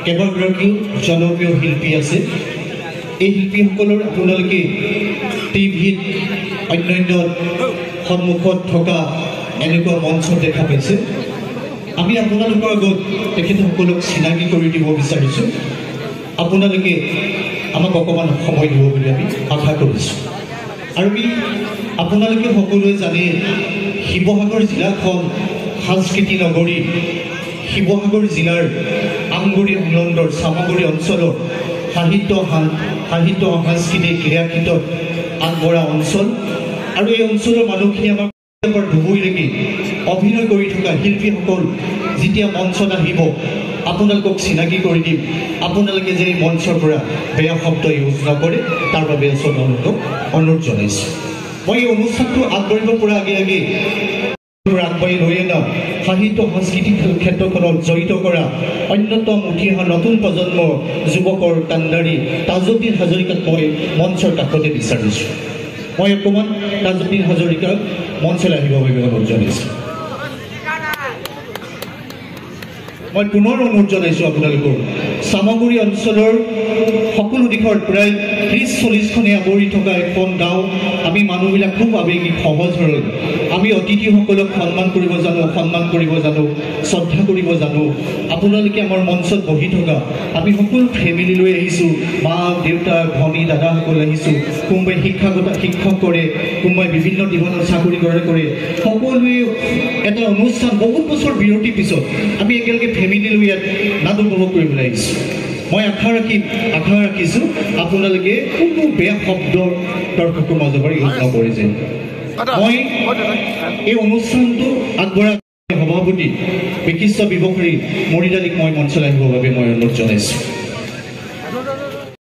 কেইবাগৰাকীও জনপ্ৰিয় শিল্পী আছে। এই শিল্পীসকলৰ আপোনালোকে টিভিত অন্যান্য সন্মুখত থকা এনেকুৱা মঞ্চ দেখা পাইছে। আমি আপোনালোকৰ আগত তেখেতসকলক চিনাকি কৰি দিব বিচাৰিছোঁ। আপোনালোকে আমাক অকণমান সময় দিব বুলি আমি আশা কৰিছোঁ। আৰু আপোনালোকে সকলোৱে জানে শিৱসাগৰ জিলাখন সাংস্কৃতিক নগৰী। শিৱসাগৰ জিলাৰ আমগুৰি সংলগ্নৰ চামগুৰি অঞ্চলৰ সাহিত্য সাংস্কৃতিক ক্ৰীড়া ক্ষেত্ৰত আগবঢ়া অঞ্চল। আৰু এই অঞ্চলৰ মানুহখিনি আমাৰ ডুবৈলৈকে অভিনয় কৰি থকা শিল্পীসকল যেতিয়া মঞ্চত আহিব আপোনালোকক চিনাকি কৰি দিম। আপোনালোকে যে এই মঞ্চৰ পৰা বেয়া শব্দ ইউজ নকৰে তাৰ বাবে আপোনালোকক অনুৰোধ জনাইছোঁ। মই এই অনুষ্ঠানটো আগবাঢ়িব পৰা আগে আগবাঢ়ি লৈ অনা সাহিত্য সাংস্কৃতিক ক্ষেত্ৰখনত জড়িত কৰা অন্যতম উঠি অহা নতুন প্ৰজন্মৰ যুৱকৰ কাণ্ডাৰী তাজউদ্দিন হাজৰিকাক মই মঞ্চৰ কাষতে বিচাৰিছোঁ। মই অকণমান তাজউদ্দিন হাজৰিকাক মঞ্চলৈ আহিবৰ বাবে অনুৰোধ জনাইছোঁ। মই পুনৰ অনুৰোধ জনাইছোঁ আপোনালোকৰ চামগুৰি অঞ্চলৰ সকলো দিশৰ প্ৰায় 30-40খনে আৱৰি থকা এখন গাঁও। আমি মানুহবিলাক খুব আৱেগিক সহজ সৰল। আমি অতিথিসকলক সন্মান কৰিব জানো, শ্ৰদ্ধা কৰিব জানো। আপোনালোকে আমাৰ মঞ্চত বহি থকা আমি সকলো ফেমিলি লৈ আহিছোঁ। মা দেউতা ভনী দাদাসকল আহিছোঁ। কোনোবাই শিক্ষক কৰে, কোনোবাই বিভিন্ন দিশত চাকৰি কৰে। সকলোৱে এটা অনুষ্ঠান বহুত বছৰ বিৰতিৰ পিছত আমি একেলগে ফেমিলি লৈ ইয়াত নাট উপভোগ কৰিবলৈ আহিছোঁ। মই আশা ৰাখিছোঁ আপোনালোকে কোনো বেয়া শব্দ দৰ্শকৰ মাজৰ পৰা ইউজ নকৰে যেন। মই এই অনুষ্ঠানটো আগবঢ়া সভাপতি বিশিষ্ট ব্যৱসায়ী মৰিদালিক মই মঞ্চলৈ আহিবৰ বাবে মই অনুৰোধ জনাইছোঁ।